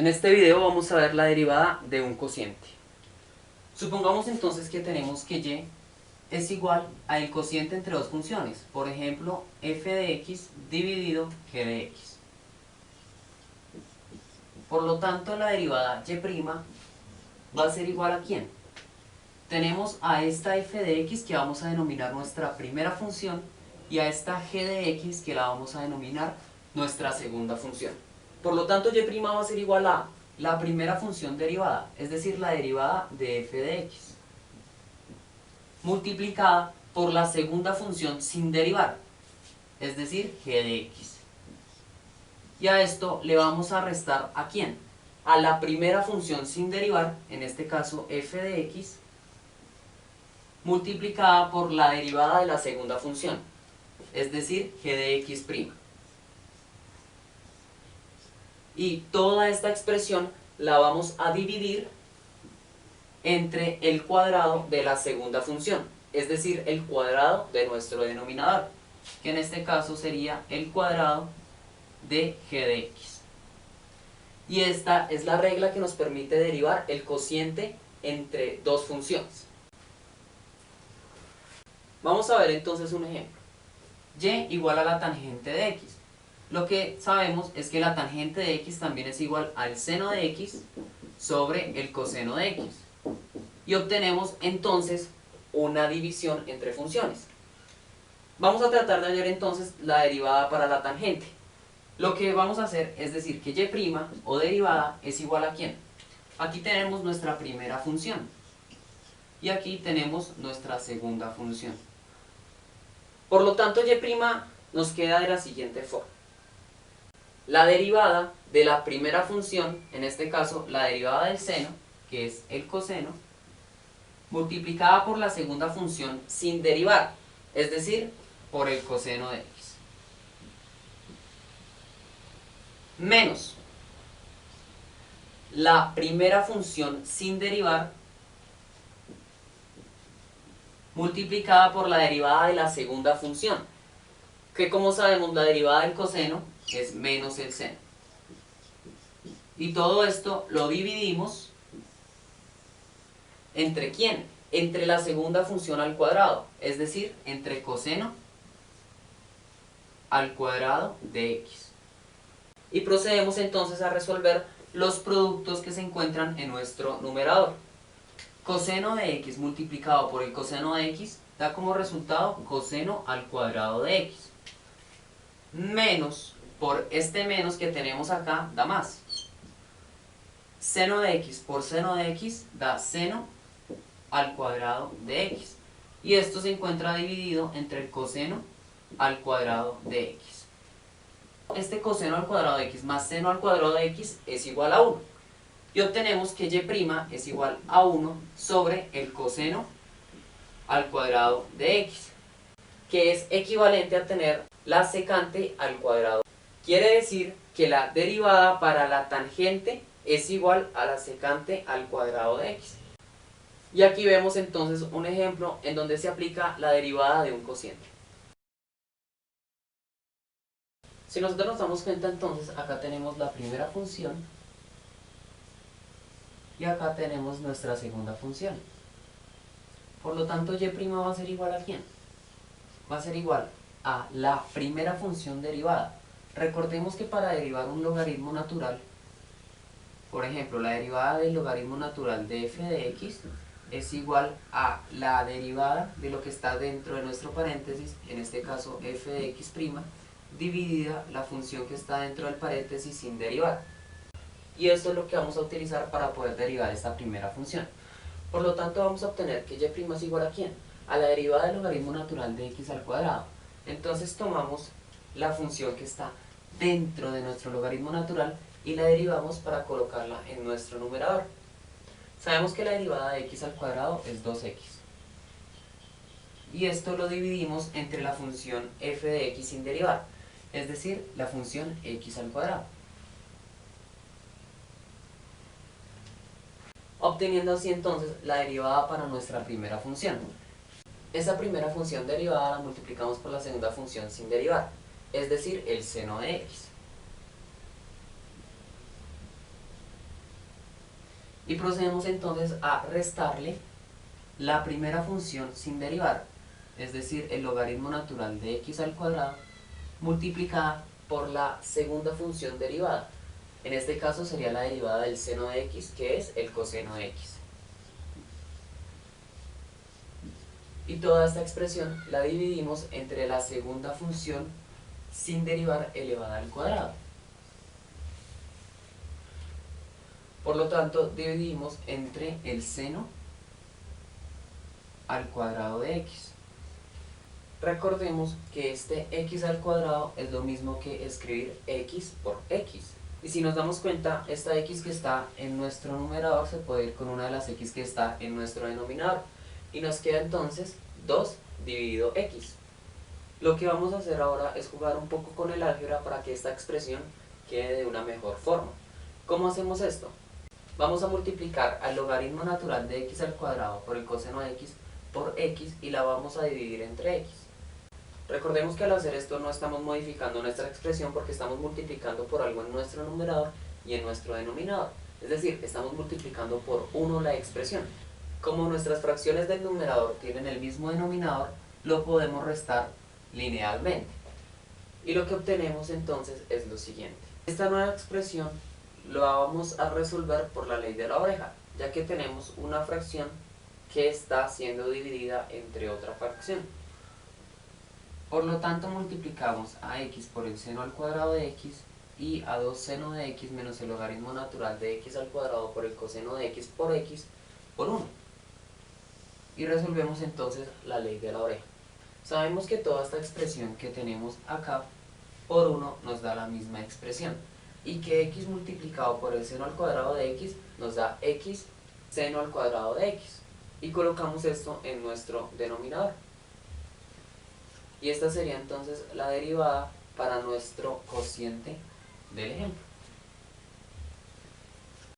En este video vamos a ver la derivada de un cociente. Supongamos entonces que tenemos que y es igual al cociente entre dos funciones, por ejemplo f de x dividido g de x. Por lo tanto la derivada y' va a ser igual a ¿quién? Tenemos a esta f de x que vamos a denominar nuestra primera función y a esta g de x que la vamos a denominar nuestra segunda función. Por lo tanto y' va a ser igual a la primera función derivada, es decir, la derivada de f de x, multiplicada por la segunda función sin derivar, es decir, g de x. Y a esto le vamos a restar ¿a quién? A la primera función sin derivar, en este caso f de x, multiplicada por la derivada de la segunda función, es decir, g de x'. Y toda esta expresión la vamos a dividir entre el cuadrado de la segunda función, es decir, el cuadrado de nuestro denominador, que en este caso sería el cuadrado de g de x. Y esta es la regla que nos permite derivar el cociente entre dos funciones. Vamos a ver entonces un ejemplo. Y igual a la tangente de x. Lo que sabemos es que la tangente de x también es igual al seno de x sobre el coseno de x. Y obtenemos entonces una división entre funciones. Vamos a tratar de hallar entonces la derivada para la tangente. Lo que vamos a hacer es decir que y' o derivada es igual a ¿quién? Aquí tenemos nuestra primera función y aquí tenemos nuestra segunda función. Por lo tanto y' nos queda de la siguiente forma. La derivada de la primera función, en este caso la derivada del seno, que es el coseno, multiplicada por la segunda función sin derivar, es decir, por el coseno de x, menos la primera función sin derivar multiplicada por la derivada de la segunda función, que como sabemos la derivada del coseno es menos el seno. Y todo esto lo dividimos ¿entre quién? Entre la segunda función al cuadrado, es decir, entre coseno al cuadrado de x. Y procedemos entonces a resolver los productos que se encuentran en nuestro numerador. Coseno de x multiplicado por el coseno de x da como resultado coseno al cuadrado de x. Menos, por este menos que tenemos acá, da más. Seno de x por seno de x da seno al cuadrado de x. Y esto se encuentra dividido entre el coseno al cuadrado de x. Este coseno al cuadrado de x más seno al cuadrado de x es igual a 1. Y obtenemos que y' es igual a 1 sobre el coseno al cuadrado de x, que es equivalente a tener la secante al cuadrado. Quiere decir que la derivada para la tangente es igual a la secante al cuadrado de x. Y aquí vemos entonces un ejemplo en donde se aplica la derivada de un cociente. Si nosotros nos damos cuenta entonces, acá tenemos la primera función y acá tenemos nuestra segunda función. Por lo tanto y' va a ser igual a ¿quién? Va a ser igual a la primera función derivada. Recordemos que para derivar un logaritmo natural, por ejemplo, la derivada del logaritmo natural de f de x es igual a la derivada de lo que está dentro de nuestro paréntesis, en este caso f de x', dividida la función que está dentro del paréntesis sin derivar. Y esto es lo que vamos a utilizar para poder derivar esta primera función. Por lo tanto vamos a obtener que y' es igual a ¿quién? A la derivada del logaritmo natural de x al cuadrado. Entonces tomamos la función que está dentro de nuestro logaritmo natural y la derivamos para colocarla en nuestro numerador. Sabemos que la derivada de x al cuadrado es 2x. Y esto lo dividimos entre la función f de x sin derivar, es decir, la función x al cuadrado. Obteniendo así entonces la derivada para nuestra primera función. Esa primera función derivada la multiplicamos por la segunda función sin derivar, es decir, el seno de x. Y procedemos entonces a restarle la primera función sin derivar, es decir, el logaritmo natural de x al cuadrado multiplicada por la segunda función derivada. En este caso sería la derivada del seno de x, que es el coseno de x. Y toda esta expresión la dividimos entre la segunda función sin derivar elevada al cuadrado. Por lo tanto, dividimos entre el seno al cuadrado de x. Recordemos que este x al cuadrado es lo mismo que escribir x por x. Y si nos damos cuenta, esta x que está en nuestro numerador se puede ir con una de las x que está en nuestro denominador. Y nos queda entonces 2 dividido x. Lo que vamos a hacer ahora es jugar un poco con el álgebra para que esta expresión quede de una mejor forma. ¿Cómo hacemos esto? Vamos a multiplicar al logaritmo natural de x al cuadrado por el coseno de x por x y la vamos a dividir entre x. Recordemos que al hacer esto no estamos modificando nuestra expresión porque estamos multiplicando por algo en nuestro numerador y en nuestro denominador. Es decir, estamos multiplicando por 1 la expresión. Como nuestras fracciones del numerador tienen el mismo denominador, lo podemos restar linealmente. Y lo que obtenemos entonces es lo siguiente. Esta nueva expresión lo vamos a resolver por la ley de la oreja, ya que tenemos una fracción que está siendo dividida entre otra fracción. Por lo tanto, multiplicamos a x por el seno al cuadrado de x y a 2 seno de x menos el logaritmo natural de x al cuadrado por el coseno de x por 1. Y resolvemos entonces la ley de la oreja. Sabemos que toda esta expresión que tenemos acá por 1 nos da la misma expresión y que x multiplicado por el seno al cuadrado de x nos da x seno al cuadrado de x. Y colocamos esto en nuestro denominador. Y esta sería entonces la derivada para nuestro cociente del ejemplo.